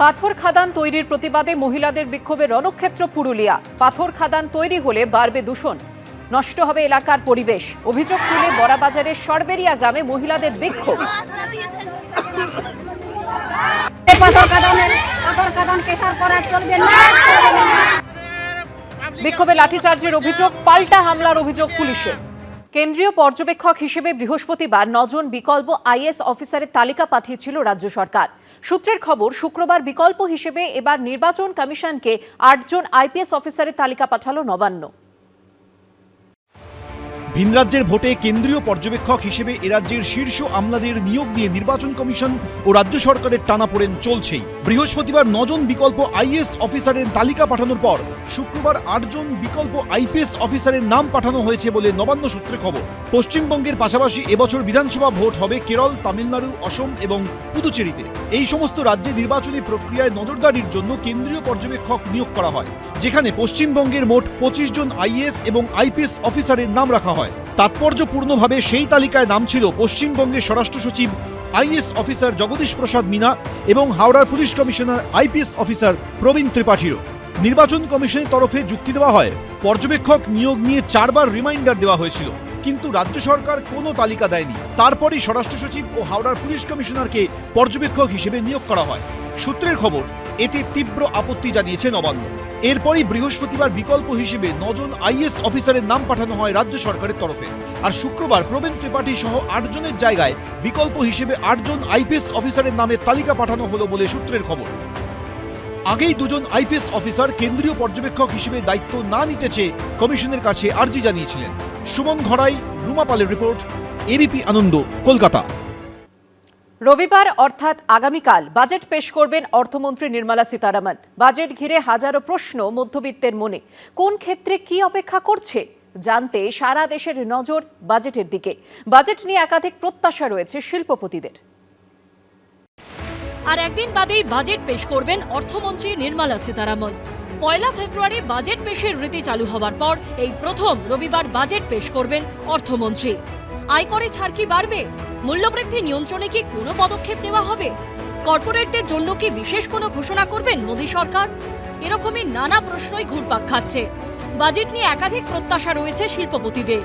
পাথর খাদান তৈরির প্রতিবাদে মহিলাদের বিক্ষোভে রণক্ষেত্র পুরুলিয়া। পাথর খাদান তৈরি হলে বাড়বে দূষণ, নষ্ট হবে এলাকার পরিবেশ। অভিযোগ তুলে বড়াবাজারের সরবেরিয়া গ্রামে মহিলাদের বিক্ষোভ। বিক্ষোভে লাঠিচার্জের অভিযোগ, পাল্টা হামলার অভিযোগ পুলিশের। কেন্দ্রীয় পর্যবেক্ষক হিসেবে বৃহস্পতিবার 9 জন বিকল্প আইএএস অফিসারের তালিকা পাঠিয়েছিল রাজ্য সরকার। সূত্রের খবর, শুক্রবার বিকল্প হিসেবে এবার নির্বাচন কমিশনকে 8 জন আইপিএস অফিসারের তালিকা পাঠালো নবান্ন। ভিন রাজ্যের ভোটে কেন্দ্রীয় পর্যবেক্ষক হিসেবে এরাজ্যের শীর্ষ আমলাদের নিয়োগ নিয়ে নির্বাচন কমিশন ও রাজ্য সরকারের টানাপোড়েন চলছেই। বৃহস্পতিবার 9 জন বিকল্প আইএএস অফিসারের তালিকা পাঠানোর পর শুক্রবার 8 জন বিকল্প আইপিএস অফিসারের নাম পাঠানো হয়েছে বলে নবান্ন সূত্রে খবর। পশ্চিমবঙ্গের পাশাপাশি এবছর বিধানসভা ভোট হবে কেরল, তামিলনাড়ু, অসম এবং পুদুচেরিতে। এই সমস্ত রাজ্যে নির্বাচনী প্রক্রিয়ায় নজরদারির জন্য কেন্দ্রীয় পর্যবেক্ষক নিয়োগ করা হয়, যেখানে পশ্চিমবঙ্গের মোট 25 জন আইএএস এবং আইপিএস অফিসারের নাম রাখা হয়। তাৎপর্যপূর্ণভাবে সেই তালিকায় নাম ছিল পশ্চিমবঙ্গের স্বরাষ্ট্র সচিব আইএএস অফিসার জগদীশ প্রসাদ মিনা এবং হাওড়ার পুলিশ কমিশনার আইপিএস অফিসার প্রবীণ ত্রিপাঠীরও। নির্বাচন কমিশনের তরফে যুক্তি দেওয়া হয়, পর্যবেক্ষক নিয়োগ নিয়ে 4 বার রিমাইন্ডার দেওয়া হয়েছিল, কিন্তু রাজ্য সরকার কোনো তালিকা দেয়নি। তারপরই স্বরাষ্ট্র সচিব ও হাওড়ার পুলিশ কমিশনারকে পর্যবেক্ষক হিসেবে নিয়োগ করা হয়। সূত্রের খবর, এতে তীব্র আপত্তি জানিয়েছে নবান্ন। এরপরই বৃহস্পতিবার বিকল্প হিসেবে 9 জন আইএএস অফিসারের নাম পাঠানো হয় রাজ্য সরকারের তরফে। আর শুক্রবার প্রবীণ ত্রিপাঠী সহ 8 জনের জায়গায় বিকল্প হিসেবে 8 জন আইপিএস অফিসারের নামের তালিকা পাঠানো হলো বলে সূত্রের খবর। আগেই 2 জন আইপিএস অফিসার কেন্দ্রীয় পর্যবেক্ষক হিসেবে দায়িত্ব না নিতে চেয়ে কমিশনের কাছে আর্জি জানিয়েছিলেন। সুমন ঘড়াই, রুমা পালের রিপোর্ট, এবিপি আনন্দ, কলকাতা। রবিবার অর্থাৎ আগামীকাল বাজেট পেশ করবেন অর্থমন্ত্রী নির্মলা সীতারামন। বাজেট ঘিরে হাজারো প্রশ্ন মধ্যবিত্তের মনে। কোন ক্ষেত্রে কি অপেক্ষা করছে জানতে সারা দেশের নজর বাজেটের দিকে। বাজেট নিয়ে একাধিক প্রত্যাশা রয়েছে শিল্পপতিদের। আর একদিন বাদেই বাজেট পেশ করবেন অর্থমন্ত্রী নির্মলা সীতারামন। 1 ফেব্রুয়ারি বাজেট পেশের রীতি চালু হবার পর এই প্রথম রবিবার বাজেট পেশ করবেন অর্থমন্ত্রী। আয়করে ছাড় কি বাড়বে? মূল্যবৃদ্ধি নিয়ন্ত্রণে কি কোনো পদক্ষেপ নেওয়া হবে? কর্পোরেটদের জন্য কি বিশেষ কোনো ঘোষণা করবেন মোদী সরকার? এরকমই নানা প্রশ্নই ঘুরপাক খাচ্ছে। বাজেট নিয়ে একাধিক প্রত্যাশা রয়েছে শিল্পপতিদের।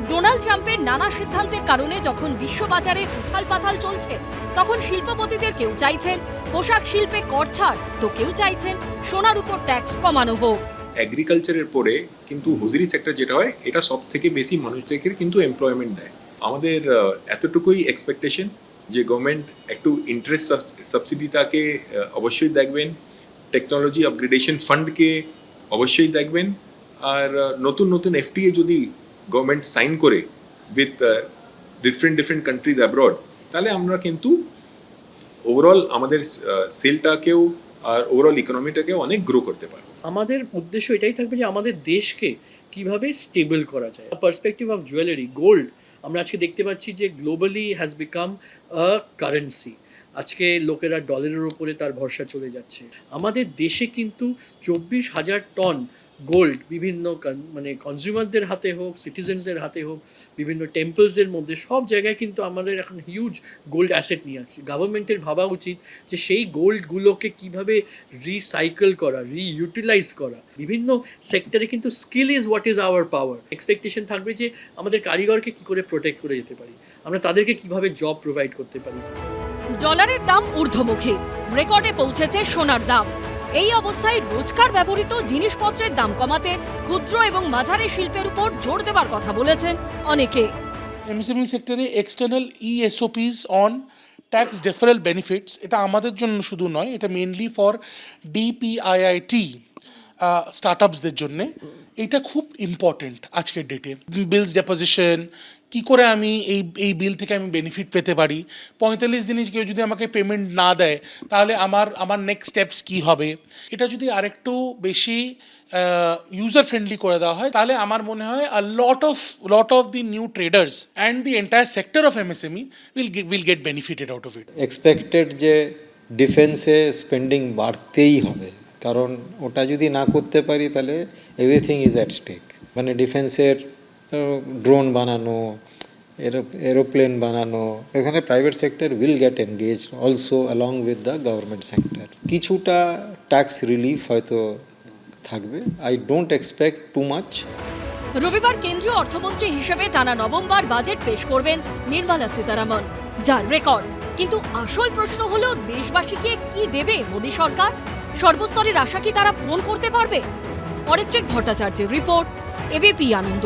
ডোনাল্ড ট্রাম্পের নানা সিদ্ধান্তের কারণে যখন বিশ্ববাজারে উথাল-পাথাল চলছে, তখন শিল্পপতিদের কেউ চাইছেন পোশাক শিল্পে কর ছাড়, তো কেউ চাইছেন সোনার উপর ট্যাক্স কমানো হোক। এগ্রিকালচারের পরে কিন্তু হুজুরি সেক্টর যেটা হয়, এটা সব থেকে বেশি মানুষদেরকে কিন্তু এমপ্লয়মেন্ট দেয়। আমাদের এতটুকুই এক্সপেকটেশন যে গভর্নমেন্ট একটু ইন্টারেস্ট সাবসিডিটাকে অবশ্যই দেখবেন, টেকনোলজি আপগ্রেডেশন ফান্ডকে অবশ্যই দেখবেন, আর নতুন নতুন এফটিএ যদি গভর্নমেন্ট সাইন করে উইথ ডিফারেন্ট কান্ট্রিজ অ্যাব্রড, তাহলে আমরা কিন্তু ওভারঅল আমাদের সেলটাকেও আর ওভারঅল ইকোনমিটাকেও অনেক গ্রো করতে পারবো। আমাদের উদ্দেশ্য এটাই থাকবে যে আমাদের দেশকে কিভাবে স্টেবল করা যায়। পার্সপেক্টিভ অফ জুয়েলারি, গোল্ড আমরা আজকে দেখতে পাচ্ছি যে globally has become a currency. আজকে লোকেরা ডলারের উপরে তার ভরসা চলে যাচ্ছে। আমাদের দেশে কিন্তু 24,000 টন গোল্ড বিভিন্ন মানে কনজিউমারদের হাতে হোক, সিটিজেন্সদের হাতে হোক, বিভিন্ন টেম্পলসের মধ্যে সব জায়গায় কিন্তু আমাদের এখন হিউজ গোল্ড অ্যাসেট নিয়ে আছে। গভর্নমেন্টের ভাবা উচিত যে সেই গোল্ডগুলোকে কিভাবে রিসাইকেল করা, রিইউটিলাইজ করা। বিভিন্ন সেক্টরে কিন্তু skill is what is our power. Expectation থাকবে যে আমাদের কারিগরকে কি করে প্রোটেক্ট করে যেতে পারি, আমরা তাদেরকে কিভাবে জব প্রোভাইড করতে পারি। ডলারের দাম ঊর্ধ্বমুখী, রেকর্ডে পৌঁছেছে সোনার দাম। এই অবস্থায় রোজকার ব্যবহৃত জিনিসপত্রের দাম কমাতে ক্ষুদ্র এবং মাঝারি শিল্পের উপর জোর দেওয়ার কথা বলেছেন অনেকে। এমএসএমই সেক্টরে external ESOPs on tax deferral benefits, এটা আমাদের জন্য শুধু নয়, এটা মেনলি ফর DPIIT স্টার্টআপসদের জন্যে। এটা খুব ইম্পর্টেন্ট আজকের ডেটে। বিলস ডেপোজিশন, কী করে আমি এই বিল থেকে আমি বেনিফিট পেতে পারি। 45 দিনে কেউ যদি আমাকে পেমেন্ট না দেয়, তাহলে আমার নেক্সট স্টেপস কী হবে। এটা যদি আরেকটু বেশি ইউজার ফ্রেন্ডলি করে দেওয়া হয়, তাহলে আমার মনে হয় lot of the new traders and the entire sector of MSME will get benefited out of it. Expected যে ডিফেন্সে স্পেন্ডিং বাড়তেই হবে, কারণ ওটা যদি না করতে পারি তাহলে এভরিথিং ইজ অ্যাট স্টেক। মানে ডিফেন্সের ড্রোন বানানো, এরোপ্লেন বানানো, এখানে private sector will get engage also along with the government sector. কিছুটা ট্যাক্স রিলিফ হয়তো থাকবে, I don't expect too much. রবিবার কেন্দ্রীয় অর্থমন্ত্রী হিসেবে টানা নবমবার বাজেট পেশ করবেন নির্মলা সীতারামন, যার রেকর্ড। কিন্তু আসল প্রশ্ন হলো, দেশবাসীকে কি দেবে মোদী সরকার? সর্বস্তরের আশা কি তারা পূরণ করতে পারবে? অরিত্রিক ভট্টাচার্যের রিপোর্ট, এবিপি আনন্দ,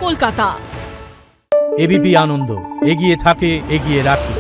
কলকাতা। এবিপি আনন্দ, এগিয়ে থাকে, এগিয়ে রাখে।